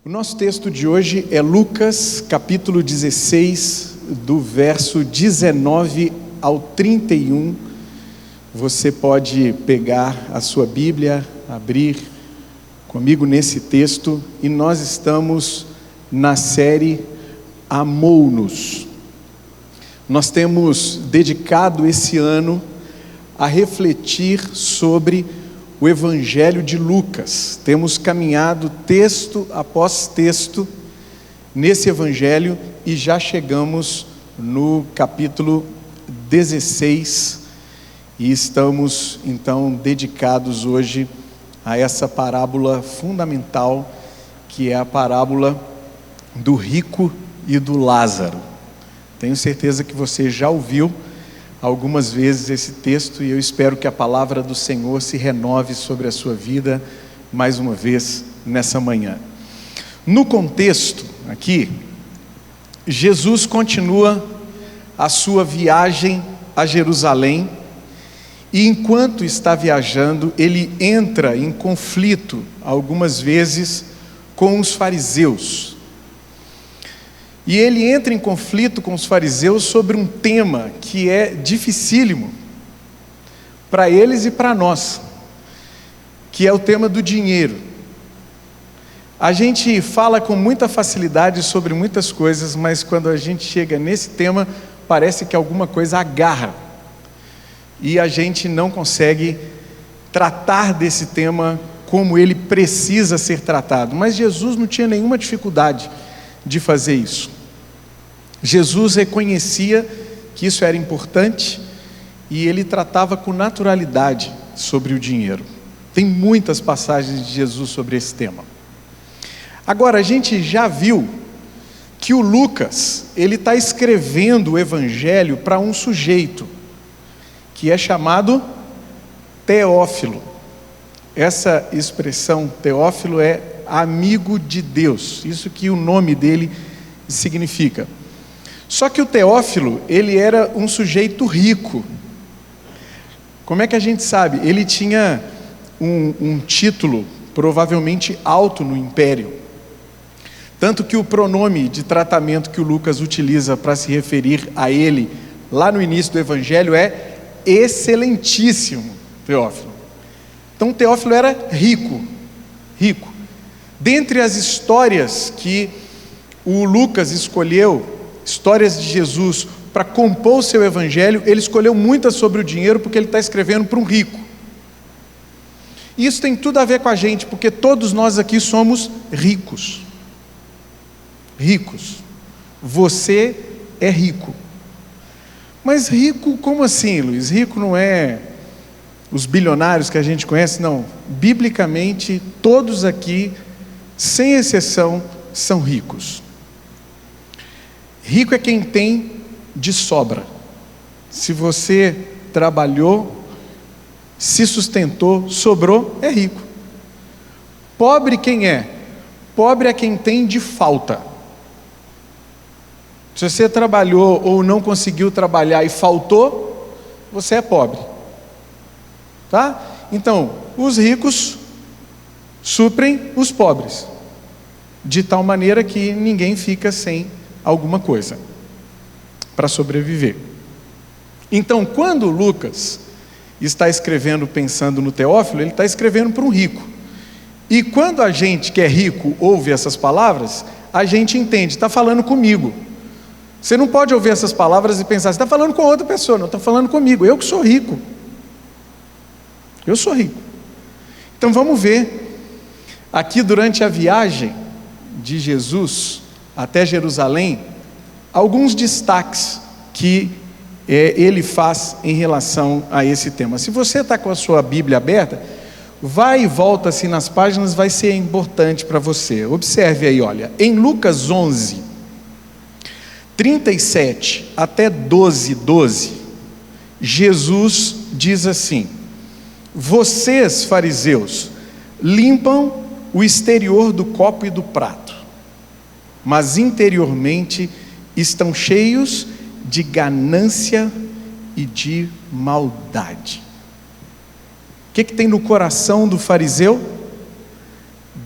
O nosso texto de hoje é Lucas, capítulo 16, do verso 19 ao 31. Você pode pegar a sua Bíblia, abrir comigo nesse texto, e nós estamos na série Amou-nos. Nós temos dedicado esse ano a refletir sobre o Evangelho de Lucas. Temos caminhado texto após texto nesse Evangelho e já chegamos no capítulo 16 e estamos então dedicados hoje a essa parábola fundamental, que é a parábola do rico e do Lázaro. Tenho certeza que você já ouviu algumas vezes esse texto e eu espero que a palavra do Senhor se renove sobre a sua vida mais uma vez nessa manhã. No contexto aqui, Jesus continua a sua viagem a Jerusalém e enquanto está viajando, ele entra em conflito algumas vezes com os fariseus. E ele entra em conflito com os fariseus sobre um tema que é dificílimo para eles e para nós, que é o tema do dinheiro. A gente fala com muita facilidade sobre muitas coisas, mas quando a gente chega nesse tema, parece que alguma coisa agarra. E a gente não consegue tratar desse tema como ele precisa ser tratado. Mas Jesus não tinha nenhuma dificuldade de fazer isso. Jesus reconhecia que isso era importante e ele tratava com naturalidade sobre o dinheiro. Tem muitas passagens de Jesus sobre esse tema. Agora, a gente já viu que o Lucas, ele está escrevendo o Evangelho para um sujeito, que é chamado Teófilo. Essa expressão Teófilo é amigo de Deus, isso que o nome dele significa. Só que o Teófilo, ele era um sujeito rico. Como é que a gente sabe? Ele tinha um título provavelmente alto no império. Tanto que o pronome de tratamento que o Lucas utiliza para se referir a ele, lá no início do Evangelho, é excelentíssimo Teófilo. Então Teófilo era rico. Dentre as histórias que o Lucas escolheu, histórias de Jesus, para compor o seu Evangelho, ele escolheu muitas sobre o dinheiro, porque ele está escrevendo para um rico. E isso tem tudo a ver com a gente, porque todos nós aqui somos ricos. Você é rico. Mas rico, como assim, Luiz? Rico não é os bilionários que a gente conhece, não. Biblicamente, todos aqui, sem exceção, são ricos. Rico é quem tem de sobra. Se você trabalhou, se sustentou, sobrou, é rico. Pobre quem é? Pobre é quem tem de falta. Se você trabalhou ou não conseguiu trabalhar e faltou, você é pobre. Tá? Então, os ricos suprem os pobres, de tal maneira que ninguém fica sem alguma coisa para sobreviver. Então, quando Lucas está escrevendo pensando no Teófilo, ele está escrevendo para um rico. E quando a gente que é rico ouve essas palavras, a gente entende, está falando comigo. Você não pode ouvir essas palavras e pensar, você está falando com outra pessoa. Não, está falando comigo, eu que sou rico. Eu sou rico. Então vamos ver, aqui durante a viagem de Jesus até Jerusalém, alguns destaques que ele faz em relação a esse tema. Se você está com a sua Bíblia aberta, vai e volta assim nas páginas, vai ser importante para você. Observe aí, olha, em Lucas 11, 37 até 12, Jesus diz assim: vocês, fariseus, limpam o exterior do copo e do prato, mas interiormente estão cheios de ganância e de maldade. O que tem no coração do fariseu?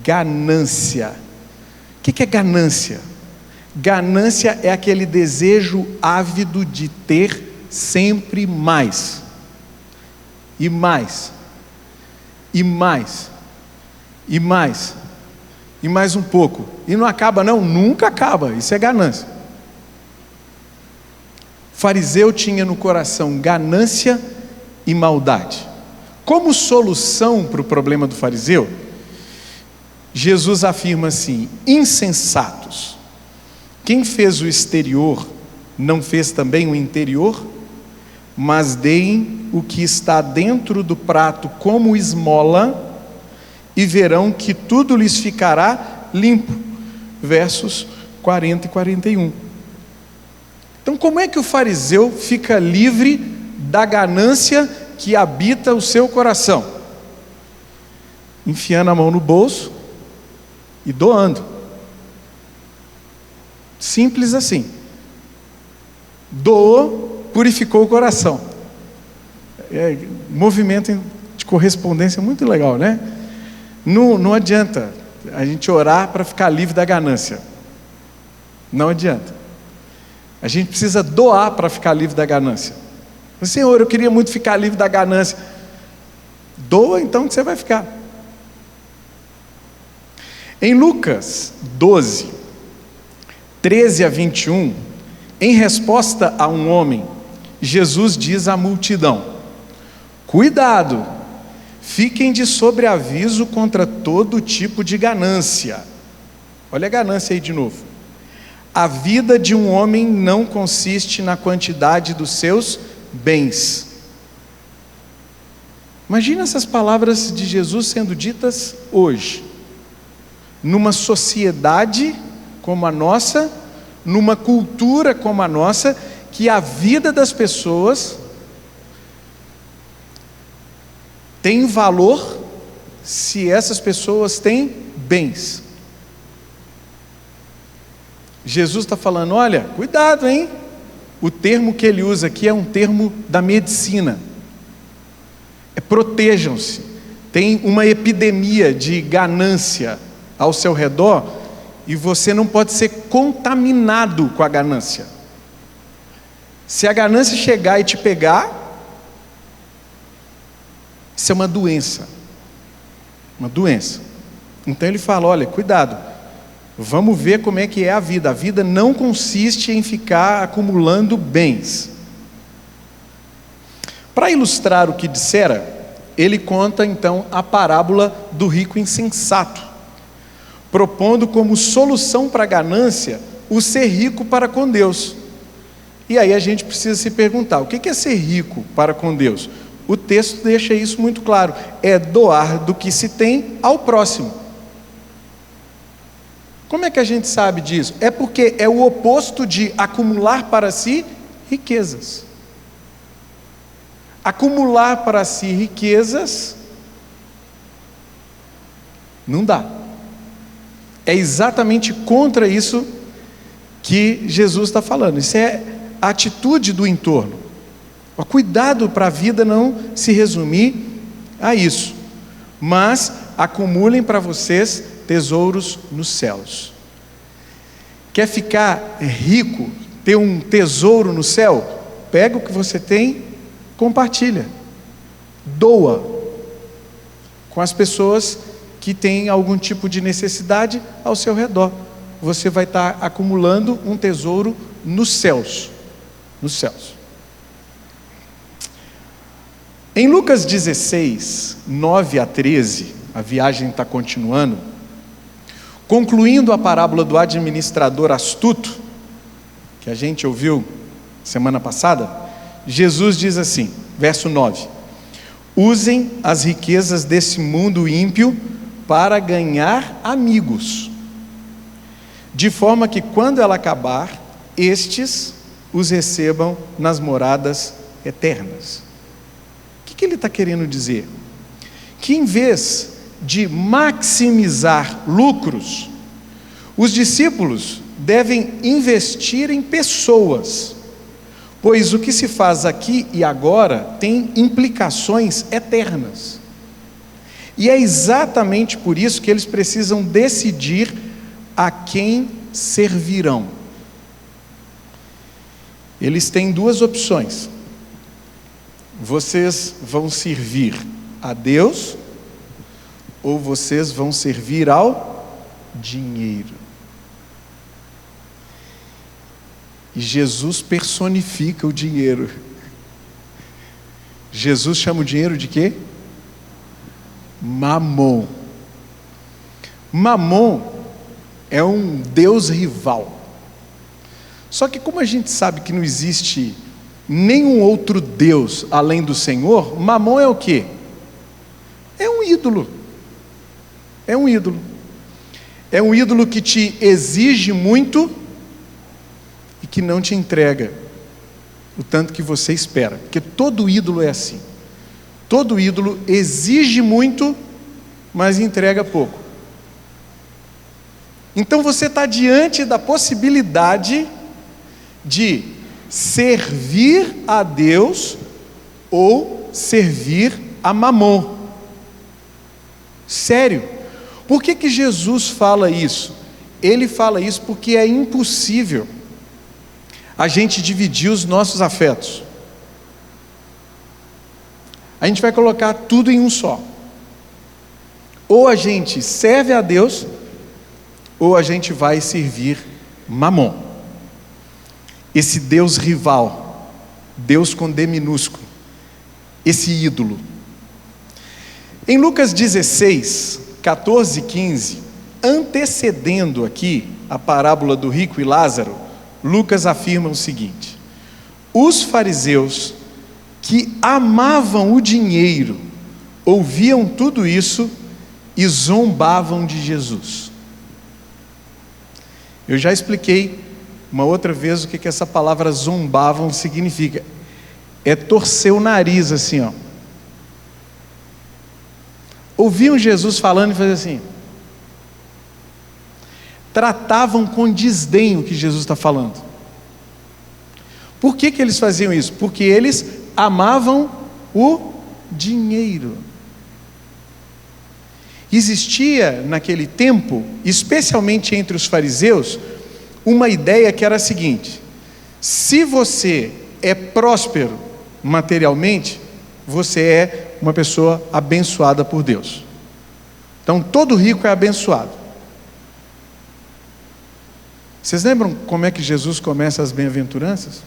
Ganância. O que é ganância? Ganância é aquele desejo ávido de ter sempre mais, e mais, e mais, e mais, e mais um pouco, e não acaba não, nunca acaba, isso é ganância. O fariseu tinha no coração ganância e maldade. Como solução para o problema do fariseu, Jesus afirma assim: insensatos, quem fez o exterior não fez também o interior? Mas deem o que está dentro do prato como esmola, e verão que tudo lhes ficará limpo. Versos 40 e 41. Então, como é que o fariseu fica livre da ganância que habita o seu coração? Enfiando a mão no bolso e doando. Simples assim. Doou, purificou o coração. Movimento de correspondência muito legal, né? Não adianta a gente orar para ficar livre da ganância. Não adianta. A gente precisa doar para ficar livre da ganância. Senhor, eu queria muito ficar livre da ganância. Doa então que você vai ficar. Em Lucas 12, 13 a 21, em resposta a um homem, Jesus diz à multidão: cuidado, fiquem de sobreaviso contra todo tipo de ganância. Olha a ganância aí de novo. A vida de um homem não consiste na quantidade dos seus bens. Imagina essas palavras de Jesus sendo ditas hoje, numa sociedade como a nossa, numa cultura como a nossa, que a vida das pessoas tem valor se essas pessoas têm bens. Jesus está falando: olha, cuidado, hein? O termo que ele usa aqui é um termo da medicina. Protejam-se. Tem uma epidemia de ganância ao seu redor e você não pode ser contaminado com a ganância. Se a ganância chegar e te pegar, isso é uma doença. Uma doença. Então ele fala: olha, cuidado. Vamos ver como é que é a vida. A vida não consiste em ficar acumulando bens. Para ilustrar o que dissera, ele conta então a parábola do rico insensato, propondo como solução para a ganância o ser rico para com Deus. E aí a gente precisa se perguntar: o que é ser rico para com Deus? O texto deixa isso muito claro: é doar do que se tem ao próximo. Como é que a gente sabe disso? É porque é o oposto de acumular para si riquezas. Acumular para si riquezas não dá. É exatamente contra isso que Jesus está falando. Isso é a atitude do entorno. Cuidado para a vida não se resumir a isso, mas acumulem para vocês tesouros nos céus. Quer ficar rico, ter um tesouro no céu? Pega o que você tem, compartilha, doa com as pessoas que têm algum tipo de necessidade ao seu redor. Você vai estar acumulando um tesouro nos céus. Nos céus. Em Lucas 16, 9 a 13, a viagem está continuando. Concluindo a parábola do administrador astuto, que a gente ouviu semana passada, Jesus diz assim, verso 9: usem as riquezas desse mundo ímpio para ganhar amigos, de forma que quando ela acabar, estes os recebam nas moradas eternas. O que ele está querendo dizer? Que em vez de maximizar lucros, os discípulos devem investir em pessoas, pois o que se faz aqui e agora tem implicações eternas. E é exatamente por isso que eles precisam decidir a quem servirão. Eles têm duas opções. Vocês vão servir a Deus ou vocês vão servir ao dinheiro. E Jesus personifica o dinheiro. Jesus chama o dinheiro de quê? Mamon. Mamon é um deus rival. Só que como a gente sabe que não existe nenhum outro deus além do Senhor, Mamon é o quê? É um ídolo. É um ídolo. É um ídolo que te exige muito e que não te entrega o tanto que você espera. Porque todo ídolo é assim. Todo ídolo exige muito, mas entrega pouco. Então você está diante da possibilidade de servir a Deus ou servir a Mamon. Sério. Por que Jesus fala isso? Ele fala isso porque é impossível a gente dividir os nossos afetos. A gente vai colocar tudo em um só. Ou a gente serve a Deus, ou a gente vai servir Mamon. Esse Deus rival, Deus com D minúsculo, esse ídolo. Em Lucas 16, 14 e 15, antecedendo aqui a parábola do rico e Lázaro, Lucas afirma o seguinte: os fariseus que amavam o dinheiro ouviam tudo isso e zombavam de Jesus. Eu já expliquei uma outra vez o que essa palavra zombavam significa. É torcer o nariz assim, ó. Ouviam Jesus falando e faziam assim. Tratavam com desdém o que Jesus está falando. Por que eles faziam isso? Porque eles amavam o dinheiro. Existia naquele tempo, especialmente entre os fariseus, uma ideia que era a seguinte: se você é próspero materialmente, você é uma pessoa abençoada por Deus. Então todo rico é abençoado. Vocês lembram como é que Jesus começa as bem-aventuranças?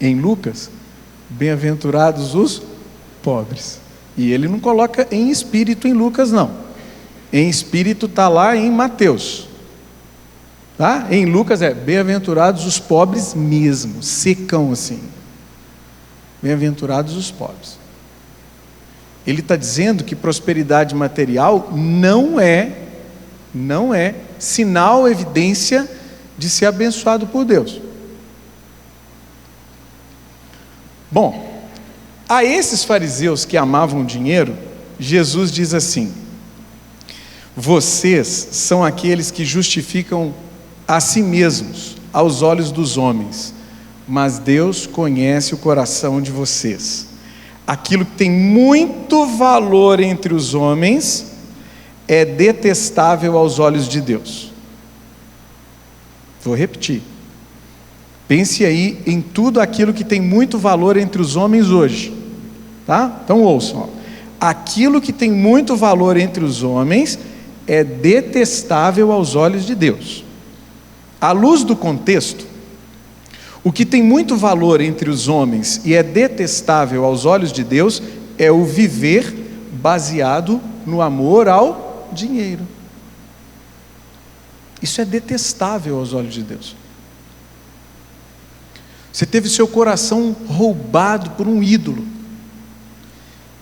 Em Lucas, bem-aventurados os pobres. E ele não coloca em espírito em Lucas, não. Em espírito está lá em Mateus. Tá? Em Lucas é bem-aventurados os pobres mesmo, secão assim. Bem-aventurados os pobres. Ele está dizendo que prosperidade material não é sinal, evidência de ser abençoado por Deus. Bom, a esses fariseus que amavam dinheiro, Jesus diz assim: vocês são aqueles que justificam a si mesmos aos olhos dos homens, mas Deus conhece o coração de vocês. Aquilo que tem muito valor entre os homens é detestável aos olhos de Deus. Vou repetir. Pense aí em tudo aquilo que tem muito valor entre os homens hoje, tá? Então ouçam, ó. Aquilo que tem muito valor entre os homens é detestável aos olhos de Deus. À luz do contexto, o que tem muito valor entre os homens e é detestável aos olhos de Deus é o viver baseado no amor ao dinheiro. Isso é detestável aos olhos de Deus. Você teve seu coração roubado por um ídolo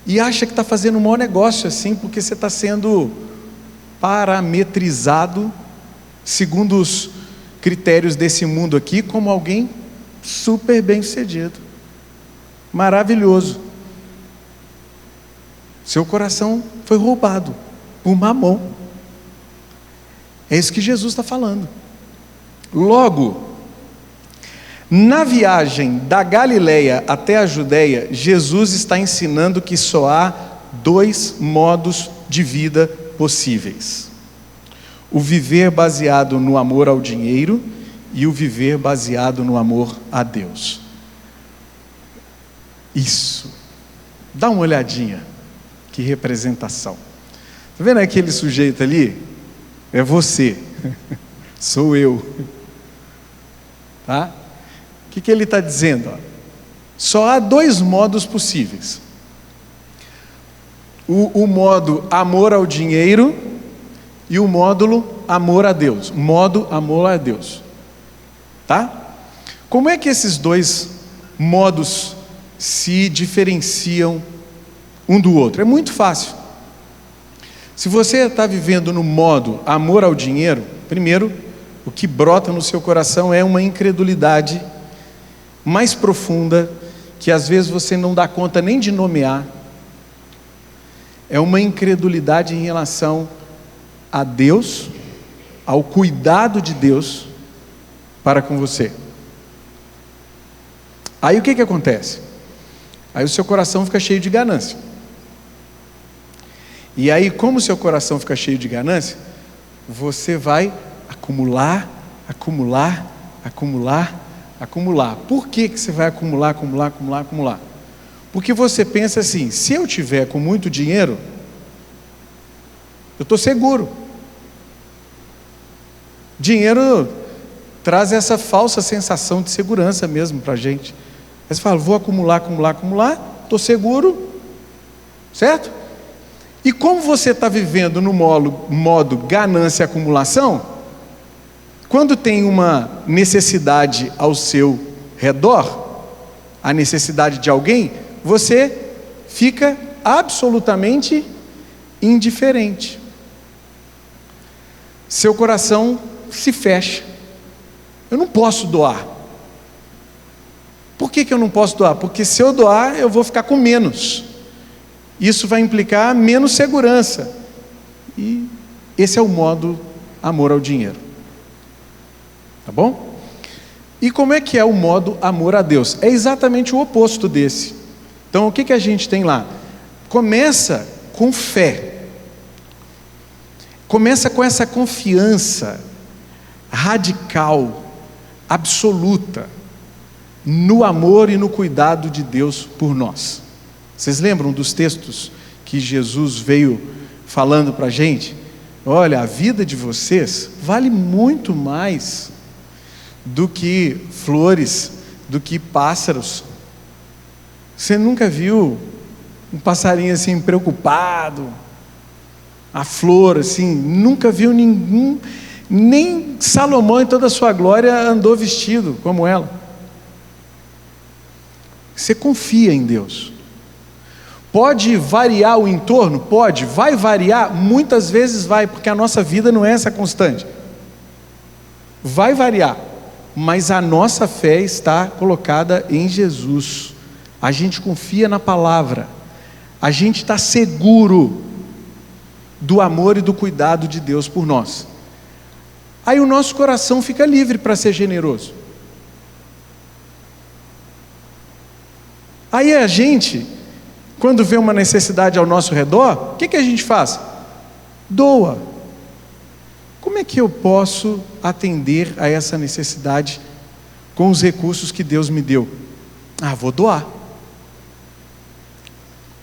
e acha que está fazendo um maior negócio assim, porque você está sendo parametrizado segundo os critérios desse mundo aqui como alguém super bem sucedido, maravilhoso. Seu coração foi roubado por Mamon. É isso que Jesus está falando. Logo, na viagem da Galileia até a Judeia, Jesus está ensinando que só há dois modos de vida possíveis: o viver baseado no amor ao dinheiro e o viver baseado no amor a Deus. Isso. Dá uma olhadinha. Que representação. Está vendo aquele sujeito ali? É você. Sou eu. Tá? O que ele está dizendo? Ó? Só há dois modos possíveis. O modo amor ao dinheiro e o módulo amor a Deus. Modo amor a Deus. Tá? Como é que esses dois modos se diferenciam um do outro? É muito fácil. Se você está vivendo no modo amor ao dinheiro, primeiro, o que brota no seu coração é uma incredulidade mais profunda, que às vezes você não dá conta nem de nomear. É uma incredulidade em relação a Deus, ao cuidado de Deus para com você. Aí o que acontece? Aí o seu coração fica cheio de ganância. E aí, como o seu coração fica cheio de ganância, você vai acumular. Por que você vai acumular? Porque você pensa assim: se eu tiver com muito dinheiro, eu estou seguro. Dinheiro traz essa falsa sensação de segurança mesmo para a gente. Aí você fala: vou acumular, estou seguro, certo? E como você está vivendo no modo ganância e acumulação, quando tem uma necessidade ao seu redor, a necessidade de alguém, você fica absolutamente indiferente. Seu coração se fecha. Eu não posso doar. Por que eu não posso doar? Porque se eu doar, eu vou ficar com menos. Isso vai implicar menos segurança. E esse é o modo amor ao dinheiro. Tá bom? E como é que é o modo amor a Deus? É exatamente o oposto desse. Então o que a gente tem lá? Começa com fé. Começa com essa confiança radical, absoluta, no amor e no cuidado de Deus por nós. Vocês lembram dos textos que Jesus veio falando para a gente? Olha, a vida de vocês vale muito mais do que flores, do que pássaros. Você nunca viu um passarinho assim preocupado, a flor assim, nunca viu ninguém, nem Salomão em toda a sua glória andou vestido como ela. Você confia em Deus. Pode variar o entorno? Pode. Vai variar? Muitas vezes vai, porque a nossa vida não é essa constante. Vai variar, mas a nossa fé está colocada em Jesus. A gente confia na palavra. A gente está seguro do amor e do cuidado de Deus por nós. Aí o nosso coração fica livre para ser generoso. Aí a gente, quando vê uma necessidade ao nosso redor, o que a gente faz? Doa. Como é que eu posso atender a essa necessidade com os recursos que Deus me deu? Vou doar.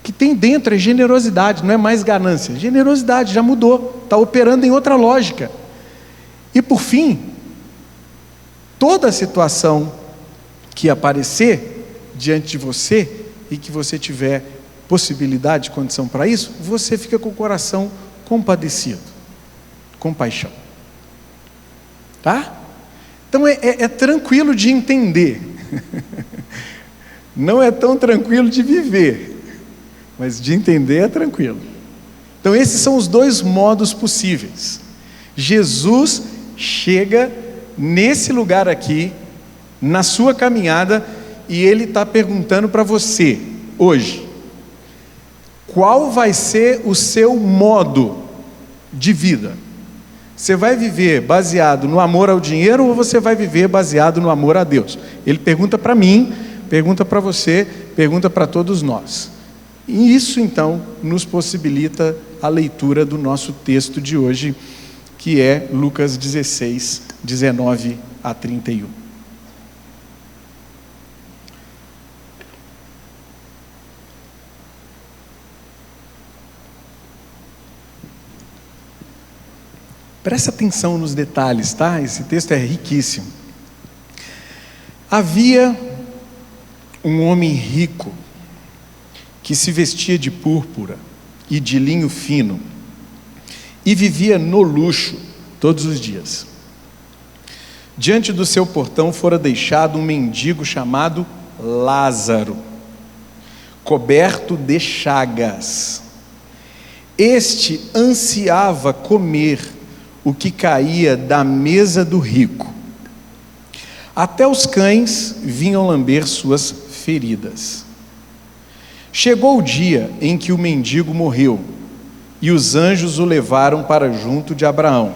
O que tem dentro é generosidade, não é mais ganância. Generosidade já mudou, está operando em outra lógica. E por fim, toda situação que aparecer diante de você e que você tiver possibilidade, condição para isso, você fica com o coração compadecido, compaixão. Tá? Então é tranquilo de entender. Não é tão tranquilo de viver, mas de entender é tranquilo. Então esses são os dois modos possíveis. Jesus chega nesse lugar aqui, na sua caminhada, e Ele está perguntando para você, hoje, qual vai ser o seu modo de vida? Você vai viver baseado no amor ao dinheiro ou você vai viver baseado no amor a Deus? Ele pergunta para mim, pergunta para você, pergunta para todos nós. E isso então nos possibilita a leitura do nosso texto de hoje, que é Lucas 16, 19 a 31. Presta atenção nos detalhes, tá? Esse texto é riquíssimo. Havia um homem rico que se vestia de púrpura e de linho fino e vivia no luxo todos os dias. Diante do seu portão fora deixado um mendigo chamado Lázaro, coberto de chagas. Este ansiava comer o que caía da mesa do rico. Até os cães vinham lamber suas feridas. Chegou o dia em que o mendigo morreu, e os anjos o levaram para junto de Abraão.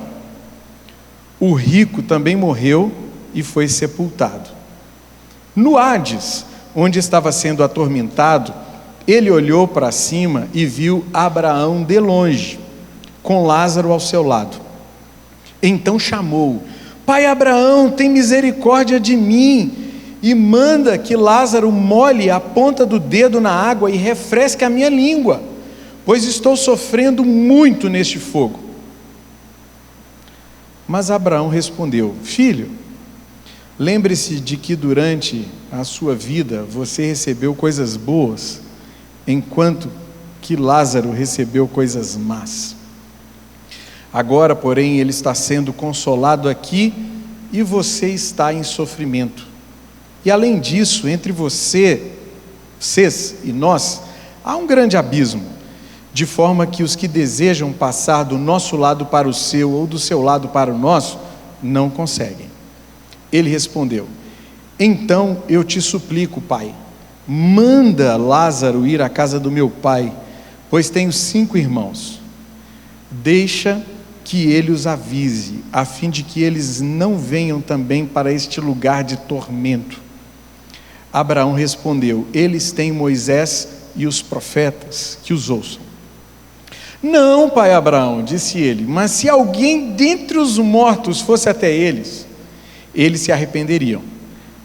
O rico também morreu e foi sepultado. No Hades, onde estava sendo atormentado, ele olhou para cima e viu Abraão de longe, com Lázaro ao seu lado. Então chamou: Pai Abraão, tem misericórdia de mim, e manda que Lázaro molhe a ponta do dedo na água e refresque a minha língua, pois estou sofrendo muito neste fogo. Mas Abraão respondeu: Filho, lembre-se de que durante a sua vida você recebeu coisas boas, enquanto que Lázaro recebeu coisas más. Agora, porém, ele está sendo consolado aqui e você está em sofrimento. E além disso, entre vocês e nós, há um grande abismo, de forma que os que desejam passar do nosso lado para o seu ou do seu lado para o nosso, não conseguem. Ele respondeu: Então eu te suplico, pai, manda Lázaro ir à casa do meu pai, pois tenho 5 irmãos. Deixa que ele os avise, a fim de que eles não venham também para este lugar de tormento. Abraão respondeu: Eles têm Moisés e os profetas, que os ouçam. Não, pai Abraão, disse ele, mas se alguém dentre os mortos fosse até eles, eles se arrependeriam.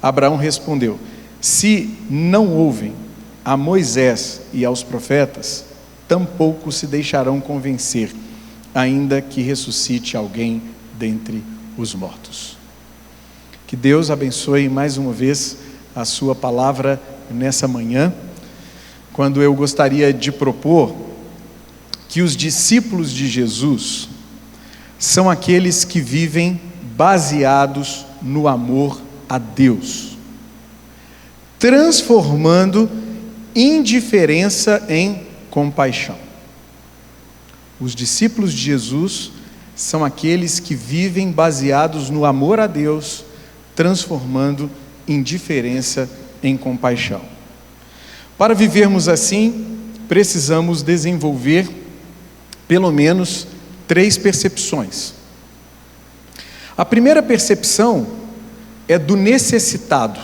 Abraão respondeu: Se não ouvem a Moisés e aos profetas, tampouco se deixarão convencer, ainda que ressuscite alguém dentre os mortos. Que Deus abençoe mais uma vez a sua palavra nessa manhã, quando eu gostaria de propor que os discípulos de Jesus são aqueles que vivem baseados no amor a Deus, transformando indiferença em compaixão. Os discípulos de Jesus são aqueles que vivem baseados no amor a Deus, transformando indiferença em compaixão. Para vivermos assim, precisamos desenvolver pelo menos 3 percepções. A primeira percepção é do necessitado.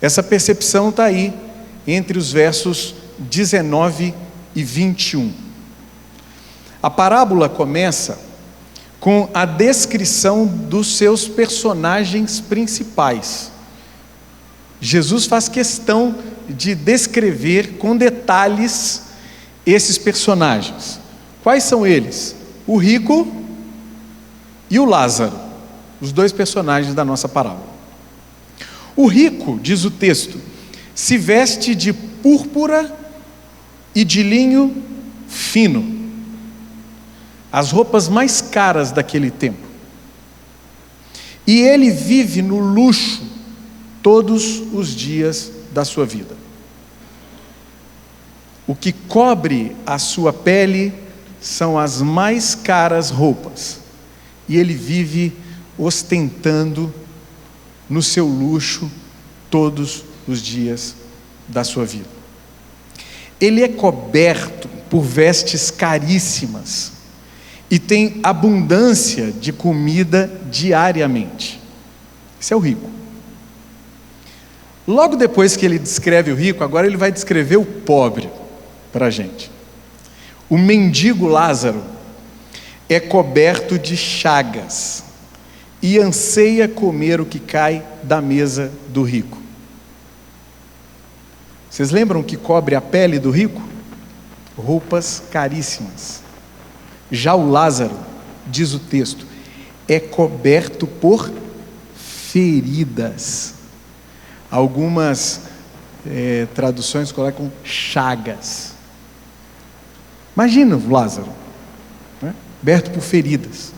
Essa percepção está aí, entre os versos 19 e 21. A parábola começa com a descrição dos seus personagens principais. Jesus faz questão de descrever com detalhes esses personagens. Quais são eles? O rico e o Lázaro, os 2 personagens da nossa parábola. O rico, diz o texto, se veste de púrpura e de linho fino, as roupas mais caras daquele tempo. E ele vive no luxo todos os dias da sua vida. O que cobre a sua pele são as mais caras roupas, e ele vive ostentando no seu luxo todos os dias da sua vida. Ele é coberto por vestes caríssimas e tem abundância de comida diariamente. Esse é o rico. Logo depois que ele descreve o rico, agora ele vai descrever o pobre para a gente. O mendigo Lázaro é coberto de chagas e anseia comer o que cai da mesa do rico. Vocês lembram que cobre a pele do rico? Roupas caríssimas. Já o Lázaro, diz o texto, é coberto por feridas. Algumas traduções colocam chagas. Imagina o Lázaro, né? Coberto por feridas.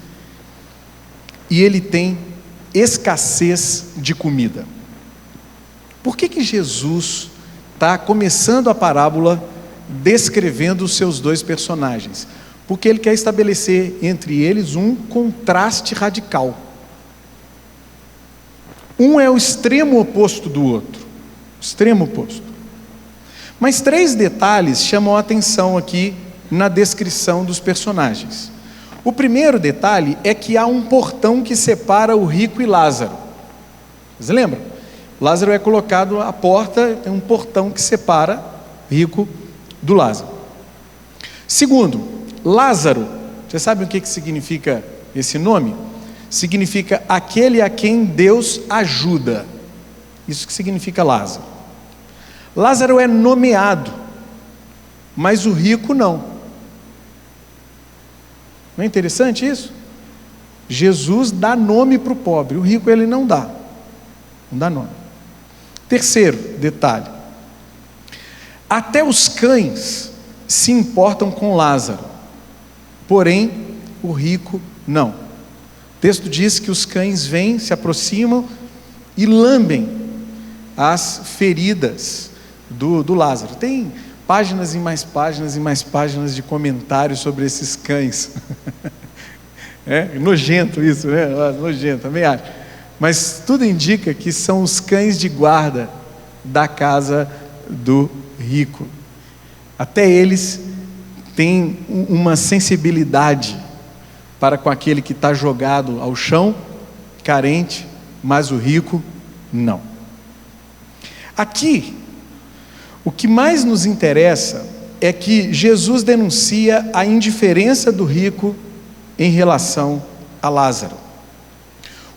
E ele tem escassez de comida. Por que Jesus está começando a parábola descrevendo os seus dois personagens? Porque ele quer estabelecer entre eles um contraste radical. Um é o extremo oposto do outro. Extremo oposto. Mas 3 detalhes chamam a atenção aqui na descrição dos personagens. O primeiro detalhe é que há um portão que separa o rico e Lázaro. Vocês lembram? Lázaro é colocado à porta, tem um portão que separa o rico do Lázaro. Segundo, Lázaro, você sabe o que significa esse nome? Significa aquele a quem Deus ajuda. Isso que significa Lázaro. Lázaro é nomeado, mas o rico não. Não é interessante isso? Jesus dá nome para o pobre, o rico ele não dá. Não dá nome. Terceiro detalhe. Até os cães se importam com Lázaro, porém o rico não. O texto diz que os cães vêm, se aproximam e lambem as feridas do Lázaro. Tem páginas e mais páginas e mais páginas de comentários sobre esses cães. É nojento isso, né? Nojento, também acho. Mas tudo indica que são os cães de guarda da casa do rico. Até eles têm uma sensibilidade para com aquele que está jogado ao chão, carente, mas o rico não. Aqui, o que mais nos interessa é que Jesus denuncia a indiferença do rico em relação a Lázaro.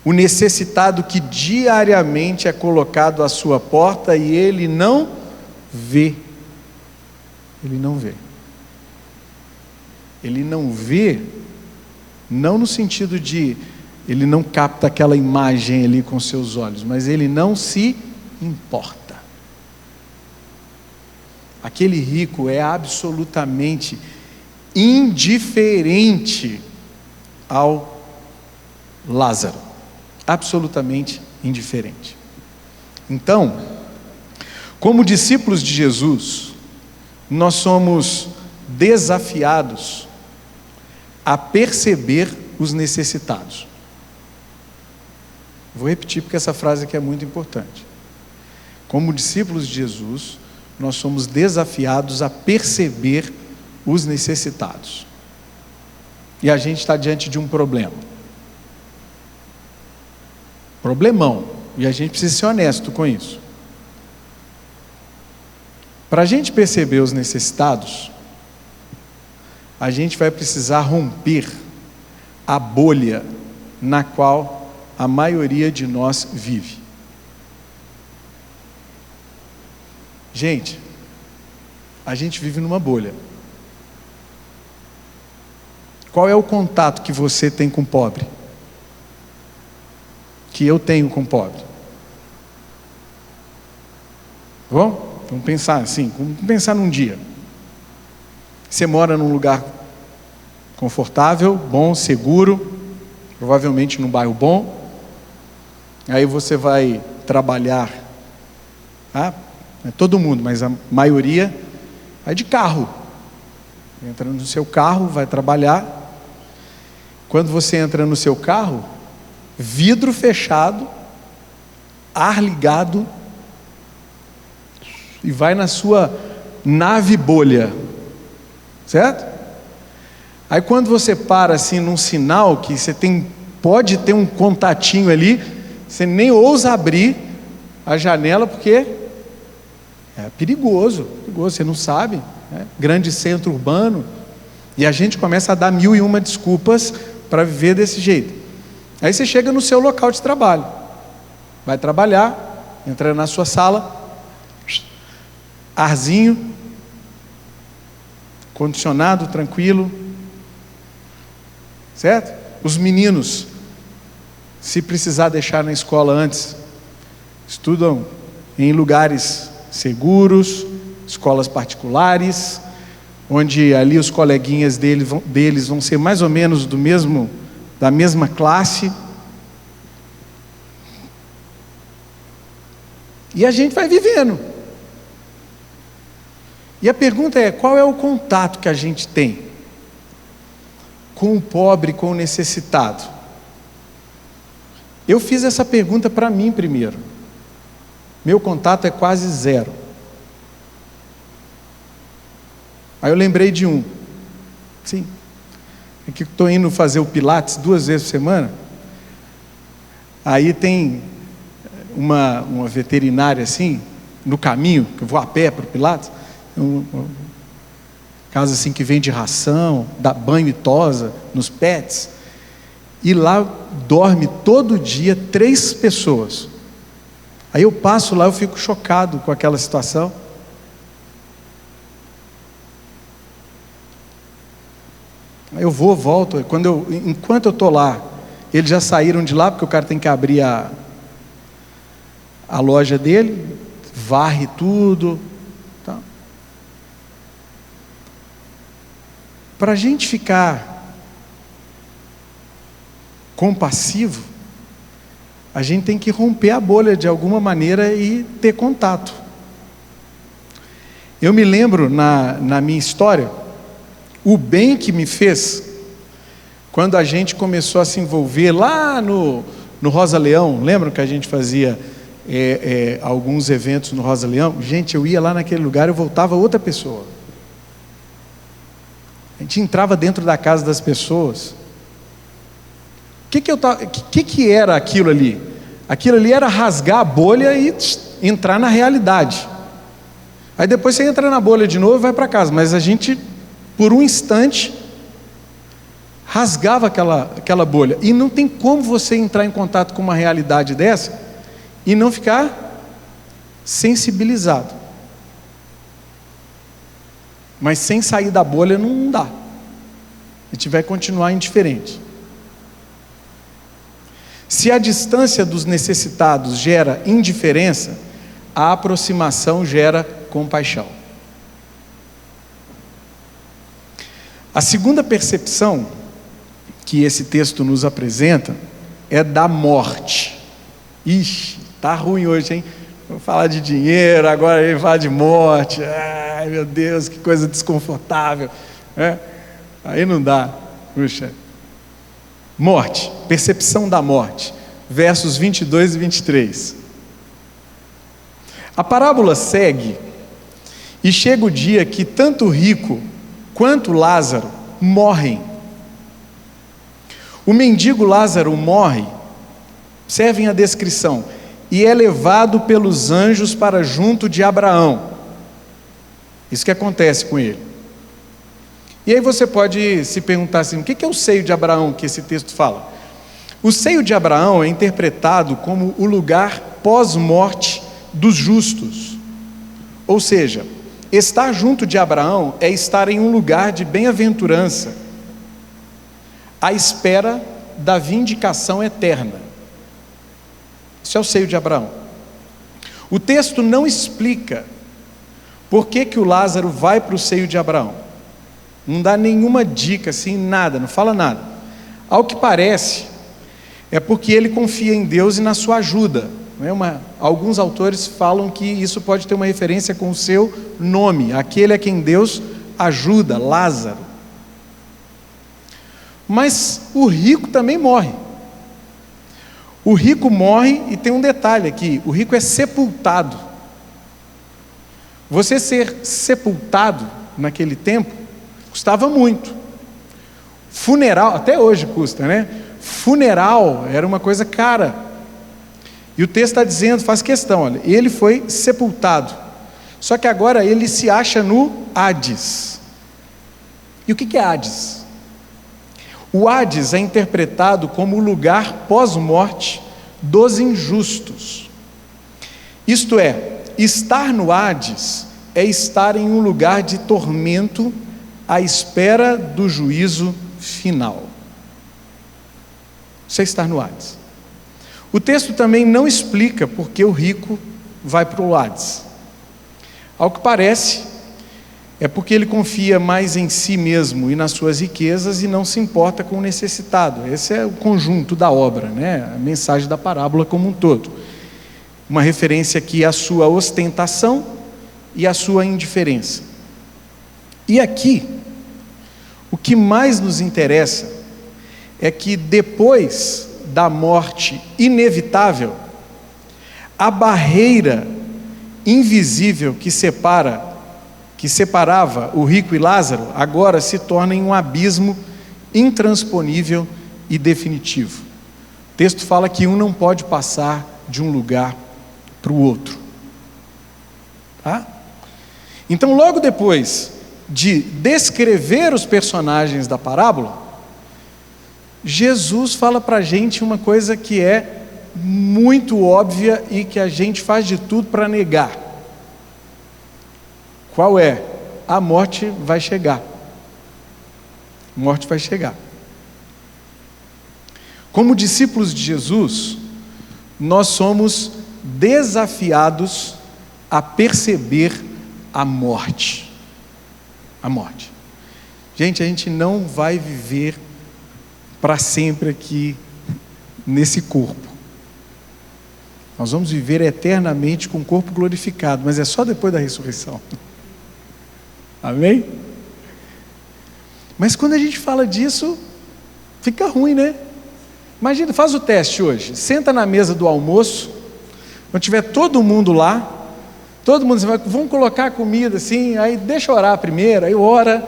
O necessitado que diariamente é colocado à sua porta e ele não vê. Ele não vê. Ele não vê, não no sentido de ele não capta aquela imagem ali com seus olhos, mas ele não se importa. Aquele rico é absolutamente indiferente ao Lázaro. Absolutamente indiferente. Então, como discípulos de Jesus, nós somos desafiados a perceber os necessitados. Vou repetir porque essa frase aqui é muito importante. Como discípulos de Jesus, nós somos desafiados a perceber os necessitados. E a gente está diante de um problema. Problemão. E a gente precisa ser honesto com isso. Para a gente perceber os necessitados, a gente vai precisar romper a bolha na qual a maioria de nós vive. Gente, a gente vive numa bolha. Qual é o contato que você tem com o pobre? Que eu tenho com o pobre? Bom? Vamos pensar assim, vamos pensar num dia. Você mora num lugar confortável, bom, seguro, provavelmente num bairro bom. Aí você vai trabalhar, não é todo mundo, mas a maioria vai de carro. Entra no seu carro, vai trabalhar. Quando você entra no seu carro, vidro fechado, ar ligado, e vai na sua nave bolha, certo? Aí quando você para assim num sinal que você pode ter um contatinho ali, você nem ousa abrir a janela porque é perigoso, você não sabe, né? Grande centro urbano, E a gente começa a dar 1001 desculpas para viver desse jeito. Aí você chega no seu local de trabalho, vai trabalhar, entra na sua sala, arzinho, condicionado, tranquilo, certo? Os meninos, se precisar deixar na escola antes, estudam em lugares seguros, escolas particulares, onde ali os coleguinhas deles vão ser mais ou menos da mesma classe. E a gente vai vivendo. E a pergunta é: qual é o contato que a gente tem com o pobre, com o necessitado? Eu fiz essa pergunta para mim primeiro. Meu contato é quase zero. Aí eu lembrei de um. Sim. É que estou indo fazer o Pilates 2 vezes por semana. Aí tem uma veterinária assim, no caminho, que eu vou a pé para o Pilates. Uma casa assim que vende ração, dá banho e tosa nos pets. E lá dorme todo dia 3 pessoas. Aí eu passo lá, eu fico chocado com aquela situação. Aí eu vou, volto. Enquanto eu estou lá, eles já saíram de lá, porque o cara tem que abrir a loja dele, varre tudo. Tá. Para a gente ficar compassivo, a gente tem que romper a bolha de alguma maneira e ter contato. Eu me lembro na minha história, o bem que me fez, quando a gente começou a se envolver lá no Rosa Leão. Lembram que a gente fazia alguns eventos no Rosa Leão? Gente, eu ia lá naquele lugar, eu voltava outra pessoa. A gente entrava dentro da casa das pessoas. O que era aquilo ali? Aquilo ali era rasgar a bolha e entrar na realidade. Aí depois você entra na bolha de novo e vai para casa. Mas a gente, por um instante, rasgava aquela bolha. E não tem como você entrar em contato com uma realidade dessa e não ficar sensibilizado. Mas sem sair da bolha não dá. A gente vai continuar indiferente. Se a distância dos necessitados gera indiferença, a aproximação gera compaixão. A segunda percepção que esse texto nos apresenta é da morte. Ixi, tá ruim hoje, hein? Vamos falar de dinheiro, agora ele fala de morte. Ai, meu Deus, que coisa desconfortável, né? Aí não dá. Puxa. Morte, percepção da morte, versos 22 e 23. A parábola segue, e chega o dia que tanto o rico quanto Lázaro morrem. O mendigo Lázaro morre, servem a descrição, e é levado pelos anjos para junto de Abraão. Isso que acontece com ele. E aí você pode se perguntar assim: o que é o seio de Abraão que esse texto fala? O seio de Abraão é interpretado como o lugar pós-morte dos justos. Ou seja, estar junto de Abraão é estar em um lugar de bem-aventurança, à espera da vindicação eterna. Isso é o seio de Abraão. O texto não explica por que o Lázaro vai para o seio de Abraão. Não dá nenhuma dica assim, nada, não fala nada. Ao que parece, é porque ele confia em Deus e na sua ajuda. Alguns autores falam que isso pode ter uma referência com o seu nome, aquele a quem Deus ajuda, Lázaro. Mas o rico também morre. O rico morre, e tem um detalhe aqui: o rico é sepultado. Você ser sepultado naquele tempo custava muito. Funeral, até hoje custa, né? Funeral era uma coisa cara. E o texto está dizendo, faz questão, olha, ele foi sepultado. Só que agora ele se acha no Hades. E o que é Hades? O Hades é interpretado como o lugar pós-morte dos injustos. Isto é, estar no Hades é estar em um lugar de tormento à espera do juízo final. Isso é estar no Hades. O texto também não explica por que o rico vai para o Hades. Ao que parece, é porque ele confia mais em si mesmo e nas suas riquezas e não se importa com o necessitado. Esse é o conjunto da obra, né? A mensagem da parábola como um todo. Uma referência aqui à sua ostentação e à sua indiferença. E aqui, o que mais nos interessa é que depois da morte inevitável, a barreira invisível que separava o rico e Lázaro, agora se torna em um abismo intransponível e definitivo. O texto fala que um não pode passar de um lugar para o outro. Tá? Então, logo depois de descrever os personagens da parábola, Jesus fala para a gente uma coisa que é muito óbvia e que a gente faz de tudo para negar. Qual é? A morte vai chegar. A morte vai chegar. Como discípulos de Jesus, nós somos desafiados a perceber a morte. A morte. Gente, a gente não vai viver para sempre aqui nesse corpo. Nós vamos viver eternamente com o corpo glorificado, mas é só depois da ressurreição. Amém? Mas quando a gente fala disso, fica ruim, né? Imagina, faz o teste hoje. Senta na mesa do almoço, quando tiver todo mundo lá, todo mundo, vamos colocar a comida assim, aí deixa eu orar primeiro, aí ora,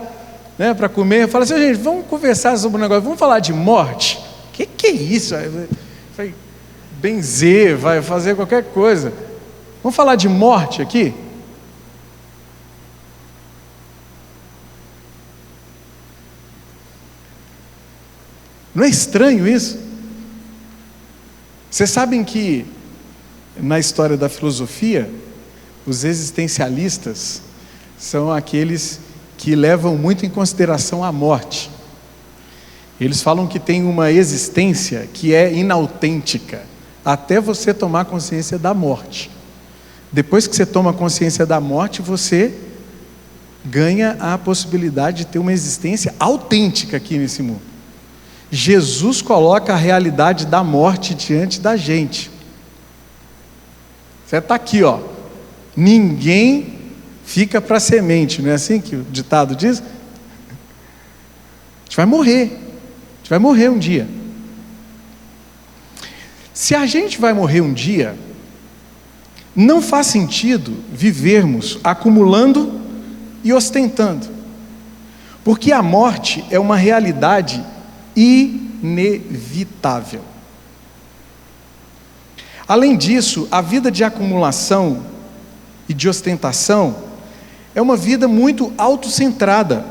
né, para comer. Fala assim, gente, vamos conversar sobre um negócio, vamos falar de morte? Que é isso? Vai benzer, vai fazer qualquer coisa. Vamos falar de morte aqui? Não é estranho isso? Vocês sabem que na história da filosofia, os existencialistas são aqueles que levam muito em consideração a morte. Eles falam que tem uma existência que é inautêntica, até você tomar consciência da morte. Depois que você toma consciência da morte, você ganha a possibilidade de ter uma existência autêntica aqui nesse mundo. Jesus coloca a realidade da morte diante da gente. Você está aqui, ó. Ninguém fica para semente, não é assim que o ditado diz? A gente vai morrer. A gente vai morrer um dia. Se a gente vai morrer um dia, não faz sentido vivermos acumulando e ostentando, porque a morte é uma realidade inevitável. Além disso, a vida de acumulação e de ostentação é uma vida muito autocentrada,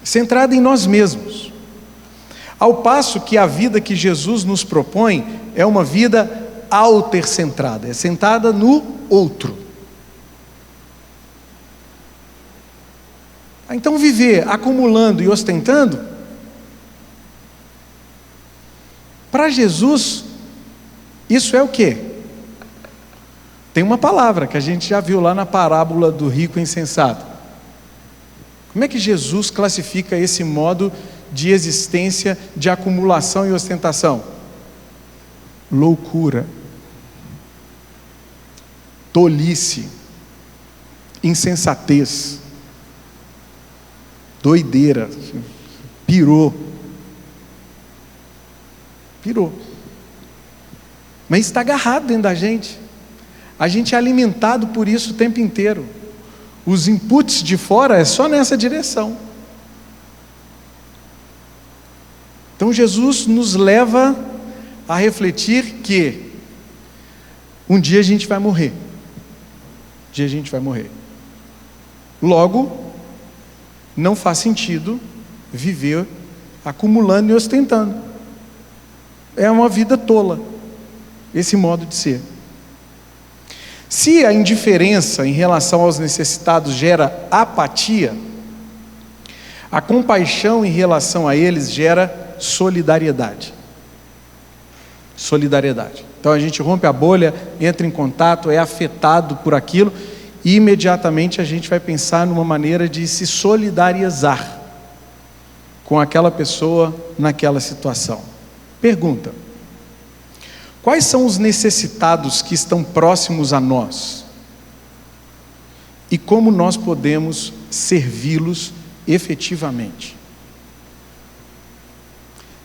centrada em nós mesmos. Ao passo que a vida que Jesus nos propõe é uma vida altercentrada, é centrada no outro. Então viver acumulando e ostentando, para Jesus, isso é o quê? Tem uma palavra que a gente já viu lá na parábola do rico insensato. Como é que Jesus classifica esse modo de existência, de acumulação e ostentação? Loucura, tolice, insensatez, doideira, pirou. Mas está agarrado dentro da gente. A gente é alimentado por isso o tempo inteiro. Os inputs de fora é só nessa direção. Então Jesus nos leva a refletir que um dia a gente vai morrer. Um dia a gente vai morrer. Logo, não faz sentido viver acumulando e ostentando. É uma vida tola, esse modo de ser. Se a indiferença em relação aos necessitados gera apatia, a compaixão em relação a eles gera solidariedade. Solidariedade. Então a gente rompe a bolha, entra em contato, é afetado por aquilo, e imediatamente a gente vai pensar numa maneira de se solidarizar com aquela pessoa naquela situação. Pergunta: quais são os necessitados que estão próximos a nós? E como nós podemos servi-los efetivamente?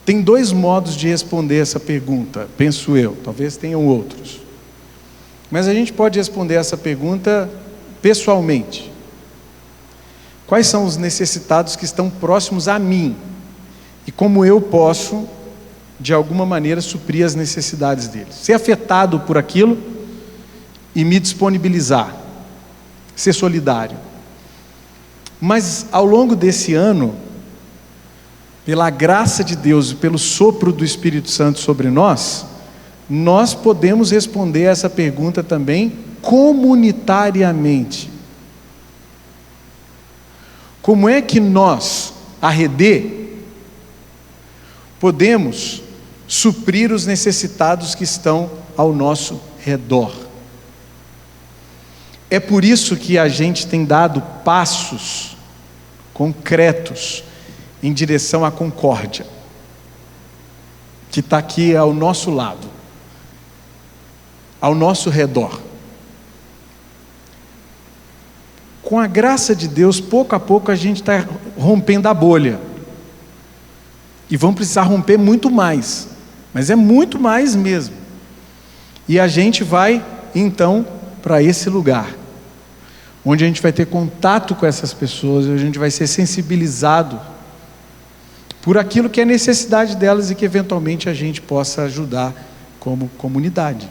Tem dois modos de responder essa pergunta, penso eu, talvez tenham outros. Mas a gente pode responder essa pergunta pessoalmente. Quais são os necessitados que estão próximos a mim? E como eu posso, de alguma maneira, suprir as necessidades deles? Ser afetado por aquilo e me disponibilizar. Ser solidário. Mas ao longo desse ano, pela graça de Deus e pelo sopro do Espírito Santo sobre nós, nós podemos responder essa pergunta também comunitariamente. Como é que nós, a Redê, podemos suprir os necessitados que estão ao nosso redor? É por isso que a gente tem dado passos concretos em direção à concórdia, que está aqui ao nosso lado, ao nosso redor. Com a graça de Deus, pouco a pouco a gente está rompendo a bolha, e vamos precisar romper muito mais, mas é muito mais mesmo. E a gente vai então para esse lugar, onde a gente vai ter contato com essas pessoas, a gente vai ser sensibilizado por aquilo que é necessidade delas e que eventualmente a gente possa ajudar como comunidade.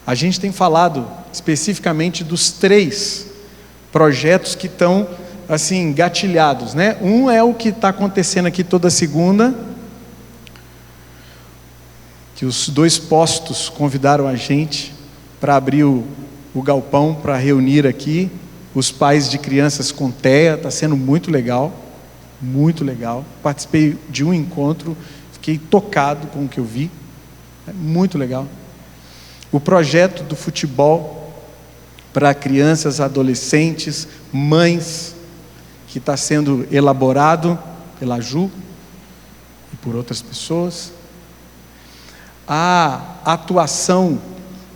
A gente tem falado especificamente dos 3 projetos que estão assim engatilhados, né? Um é o que está acontecendo aqui toda segunda, que os 2 postos convidaram a gente para abrir o galpão, para reunir aqui os pais de crianças com TEA. Está sendo muito legal. Muito legal. Participei de um encontro, fiquei tocado com o que eu vi. É muito legal. O projeto do futebol para crianças, adolescentes, mães, que está sendo elaborado pela Ju e por outras pessoas. A atuação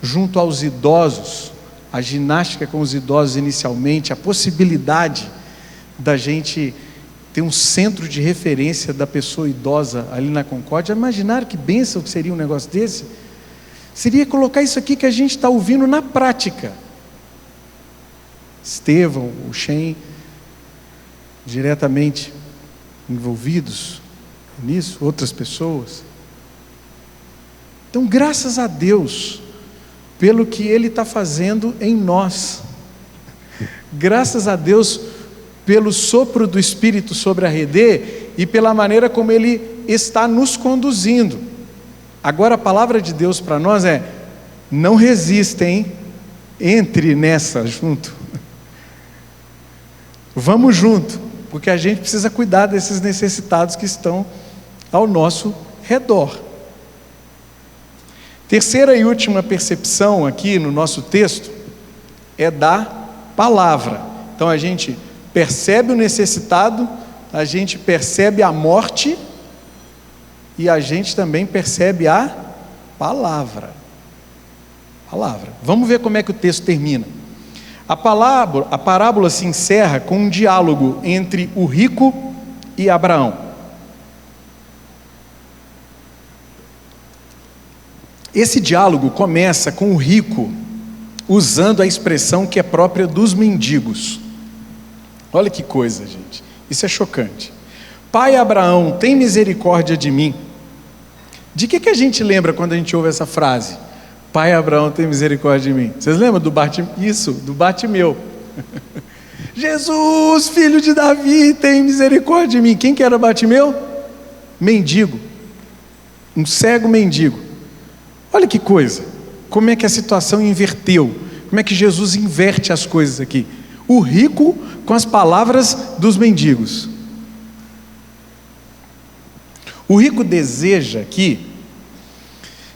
junto aos idosos, a ginástica com os idosos inicialmente, a possibilidade da gente ter um centro de referência da pessoa idosa ali na Concórdia. Imaginaram que bênção que seria um negócio desse? Seria colocar isso aqui que a gente está ouvindo na prática. Estevão, o Shen, diretamente envolvidos nisso, outras pessoas. Então, graças a Deus, pelo que Ele está fazendo em nós. Graças a Deus, pelo sopro do Espírito sobre a Redê e pela maneira como Ele está nos conduzindo. Agora a palavra de Deus para nós é: não resistem, entre nessa junto. Vamos junto, porque a gente precisa cuidar desses necessitados que estão ao nosso redor. Terceira e última percepção aqui no nosso texto é da palavra. Então a gente percebe o necessitado, a gente percebe a morte e a gente também percebe a palavra. Vamos ver como é que o texto termina. A parábola se encerra com um diálogo entre o rico e Abraão. Esse diálogo começa com o rico usando a expressão que é própria dos mendigos. Olha que coisa, gente. Isso é chocante. Pai Abraão, tem misericórdia de mim. De que a gente lembra quando a gente ouve essa frase? Pai Abraão, tem misericórdia de mim. Vocês lembram do Bartimeu? Jesus, filho de Davi, tem misericórdia de mim. Quem que era Bartimeu? Mendigo, um cego mendigo. Olha que coisa, como é que a situação inverteu, como é que Jesus inverte as coisas aqui. O rico com as palavras dos mendigos. O rico deseja aqui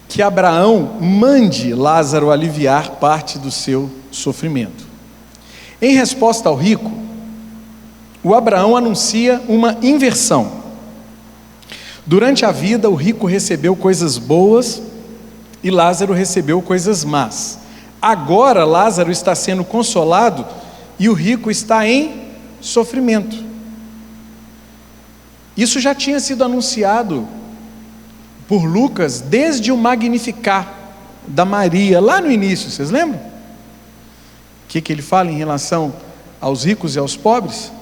que Abraão mande Lázaro aliviar parte do seu sofrimento. Em resposta ao rico, o Abraão anuncia uma inversão. Durante a vida, o rico recebeu coisas boas e Lázaro recebeu coisas más. Agora Lázaro está sendo consolado e o rico está em sofrimento. Isso já tinha sido anunciado por Lucas desde o Magnificat da Maria, lá no início, vocês lembram? O que ele fala em relação aos ricos e aos pobres?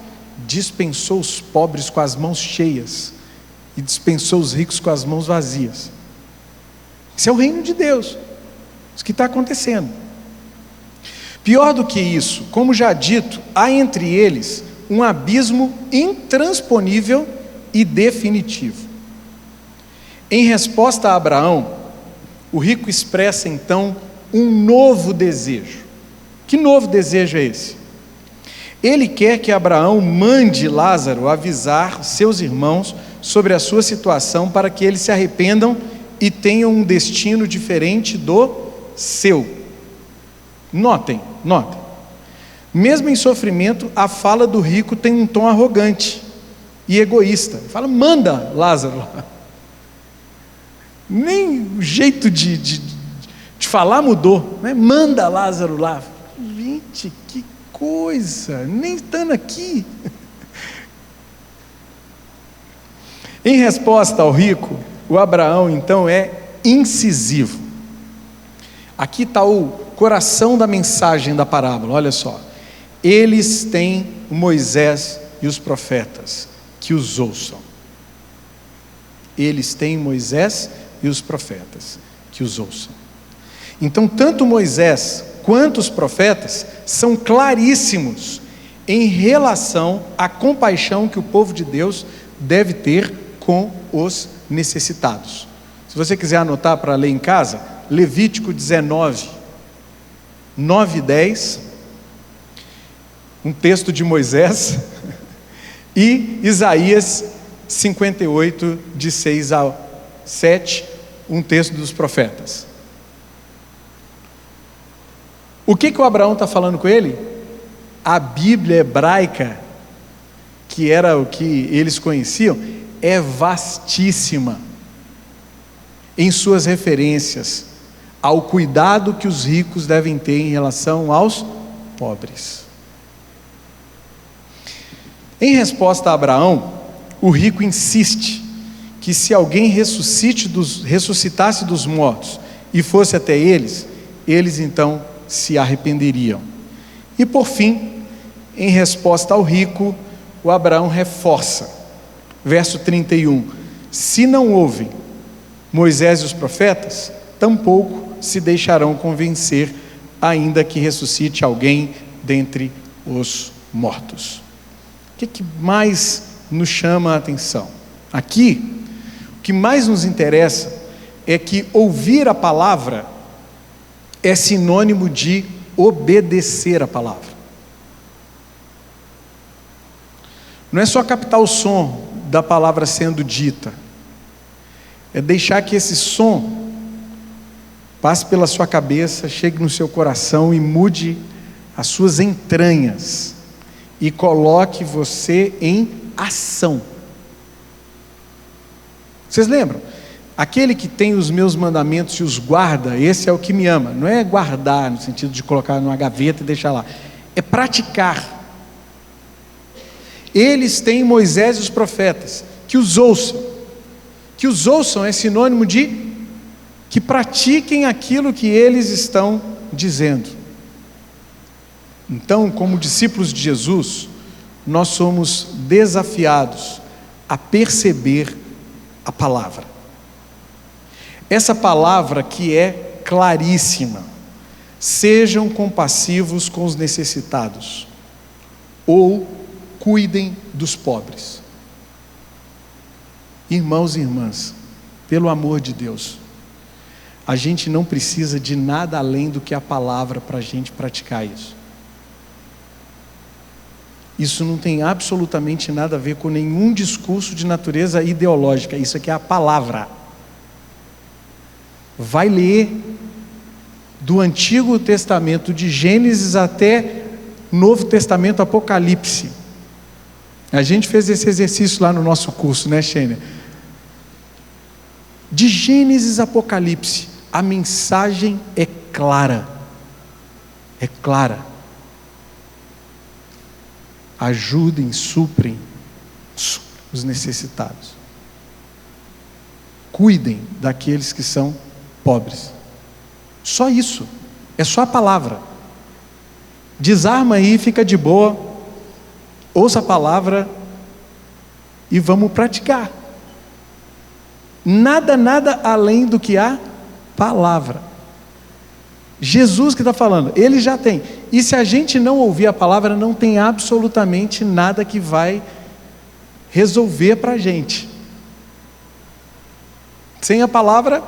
Dispensou os pobres com as mãos cheias e dispensou os ricos com as mãos vazias. Isso é o reino de Deus, isso que está acontecendo. Pior do que isso, como já dito, há entre eles um abismo intransponível e definitivo. Em resposta a Abraão, o rico expressa então um novo desejo. Que novo desejo é esse? Ele quer que Abraão mande Lázaro avisar seus irmãos sobre a sua situação para que eles se arrependam e tenham um destino diferente do seu. Notem. Mesmo em sofrimento, a fala do rico tem um tom arrogante e egoísta. Ele fala, manda Lázaro lá. Nem o jeito de falar mudou, né? Manda Lázaro lá. Gente, que coisa, nem estando aqui. Em resposta ao rico, o Abraão então é incisivo. Aqui está o coração da mensagem da parábola, olha só. Eles têm o Moisés e os profetas, que os ouçam. Eles têm Moisés e os profetas, que os ouçam. Então, tanto Moisés quanto os profetas são claríssimos em relação à compaixão que o povo de Deus deve ter com os necessitados. Se você quiser anotar para ler em casa, Levítico 19, 9 e 10, um texto de Moisés, e Isaías 58, de 6 a 7, um texto dos profetas. O que o Abraão está falando com ele? A Bíblia hebraica, que era o que eles conheciam, é vastíssima em suas referências ao cuidado que os ricos devem ter em relação aos pobres. Em resposta a Abraão, o rico insiste que se alguém ressuscitasse dos mortos e fosse até eles, eles então se arrependeriam. E por fim, em resposta ao rico, o Abraão reforça, verso 31, se não ouvem Moisés e os profetas, tampouco se deixarão convencer, ainda que ressuscite alguém dentre os mortos. O que mais nos chama a atenção? Aqui, o que mais nos interessa é que ouvir a palavra é sinônimo de obedecer a palavra. Não é só captar o som da palavra sendo dita, é deixar que esse som passe pela sua cabeça, chegue no seu coração e mude as suas entranhas e coloque você em ação. Vocês lembram? Aquele que tem os meus mandamentos e os guarda, esse é o que me ama. Não é guardar no sentido de colocar numa gaveta e deixar lá, é praticar. Eles têm Moisés e os profetas, que os ouçam. Que os ouçam é sinônimo de que pratiquem aquilo que eles estão dizendo. Então, como discípulos de Jesus, nós somos desafiados a perceber a palavra. Essa palavra que é claríssima: sejam compassivos com os necessitados, ou cuidem dos pobres. Irmãos e irmãs, pelo amor de Deus, a gente não precisa de nada além do que a palavra para a gente praticar isso. Isso não tem absolutamente nada a ver com nenhum discurso de natureza ideológica. Isso aqui é a palavra. Vai ler do Antigo Testamento, de Gênesis até Novo Testamento, Apocalipse. A gente fez esse exercício lá no nosso curso, né, Xênia? De Gênesis a Apocalipse, a mensagem é clara. É clara. Ajudem, suprem os necessitados. Cuidem daqueles que são pobres. Só isso. É só a palavra. Desarma aí, fica de boa. Ouça a palavra e vamos praticar. Nada além do que a palavra. Jesus que está falando, Ele já tem. E se a gente não ouvir a palavra, não tem absolutamente nada que vai resolver para a gente. Sem a palavra,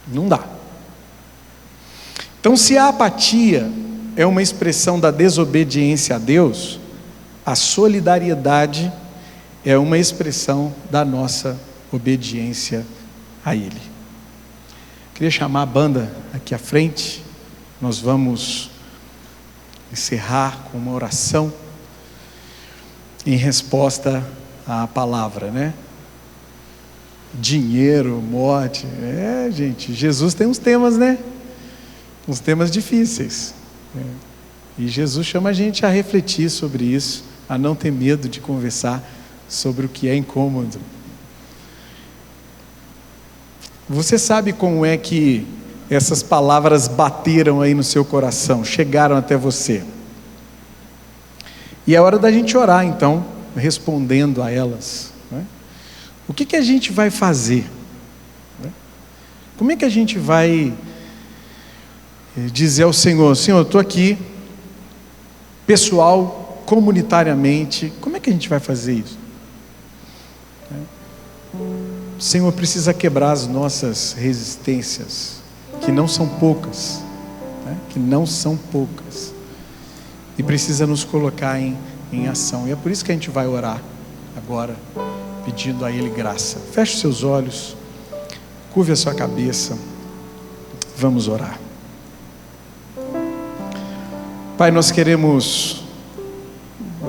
não dá. Então, se a apatia é uma expressão da desobediência a Deus, a solidariedade é uma expressão da nossa obediência a Ele. Queria chamar a banda aqui à frente. Nós vamos encerrar com uma oração em resposta à palavra, né? Dinheiro, morte. Gente, Jesus tem uns temas, né? Uns temas difíceis. E Jesus chama a gente a refletir sobre isso, a não ter medo de conversar sobre o que é incômodo. Você sabe como é que essas palavras bateram aí no seu coração, chegaram até você? E é hora da gente orar, então, respondendo a elas, né? O que a gente vai fazer? Como é que a gente vai dizer ao Senhor: Senhor, eu estou aqui, pessoal, comunitariamente, como é que a gente vai fazer isso? O Senhor precisa quebrar as nossas resistências, que não são poucas, né? Que não são poucas, e precisa nos colocar em ação. E é por isso que a gente vai orar agora, pedindo a Ele graça. Feche os seus olhos, curve a sua cabeça, vamos orar. Pai, nós queremos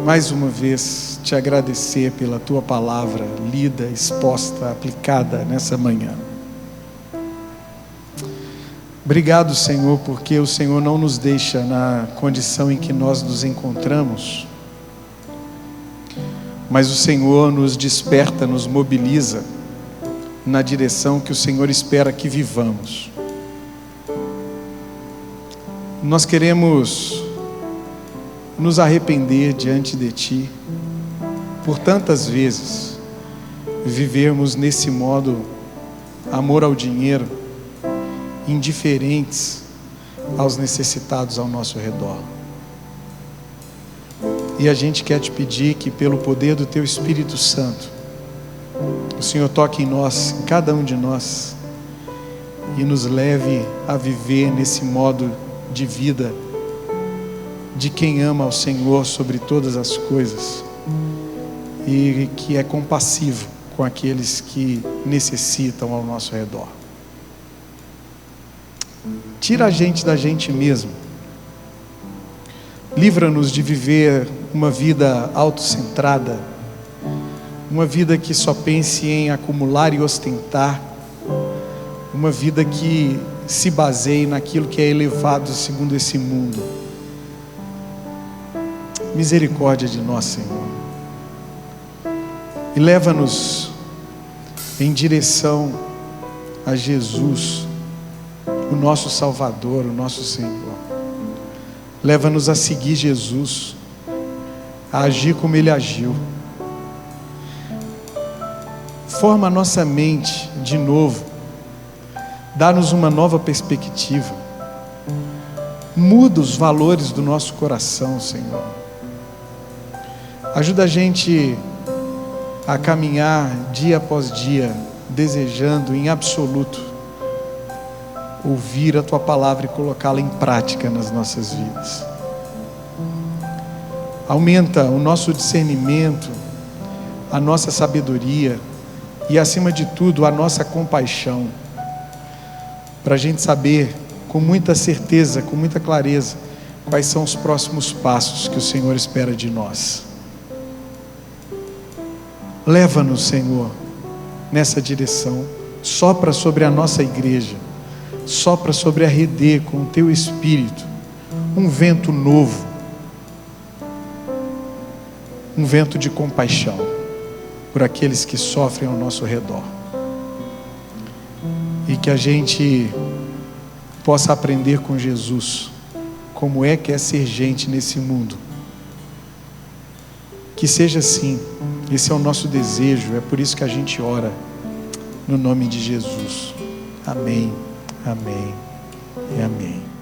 mais uma vez te agradecer pela tua palavra lida, exposta, aplicada nessa manhã. Obrigado, Senhor, porque o Senhor não nos deixa na condição em que nós nos encontramos, mas o Senhor nos desperta, nos mobiliza na direção que o Senhor espera que vivamos. Nós queremos nos arrepender diante de Ti por tantas vezes vivermos nesse modo, amor ao dinheiro, indiferentes aos necessitados ao nosso redor. E a gente quer te pedir que, pelo poder do Teu Espírito Santo, o Senhor toque em nós, em cada um de nós, e nos leve a viver nesse modo de vida de quem ama ao Senhor sobre todas as coisas e que é compassivo com aqueles que necessitam ao nosso redor. Tira a gente da gente mesmo. Livra-nos de viver uma vida autocentrada, uma vida que só pense em acumular e ostentar, uma vida que se baseie naquilo que é elevado segundo esse mundo. Misericórdia de nós, Senhor, e leva-nos em direção a Jesus, o nosso Salvador, o nosso Senhor. Leva-nos a seguir Jesus, a agir como Ele agiu. Forma a nossa mente de novo, dá-nos uma nova perspectiva, muda os valores do nosso coração, Senhor. Ajuda a gente a caminhar dia após dia, desejando em absoluto ouvir a Tua palavra e colocá-la em prática nas nossas vidas. Aumenta o nosso discernimento, a nossa sabedoria e, acima de tudo, a nossa compaixão, para a gente saber com muita certeza, com muita clareza, quais são os próximos passos que o Senhor espera de nós. Leva-nos, Senhor, nessa direção. Sopra sobre a nossa igreja, sopra sobre a Rede com o Teu Espírito, um vento novo, um vento de compaixão por aqueles que sofrem ao nosso redor, e que a gente possa aprender com Jesus como é que é ser gente nesse mundo. Que seja assim. Esse é o nosso desejo, é por isso que a gente ora no nome de Jesus. Amém, amém e amém.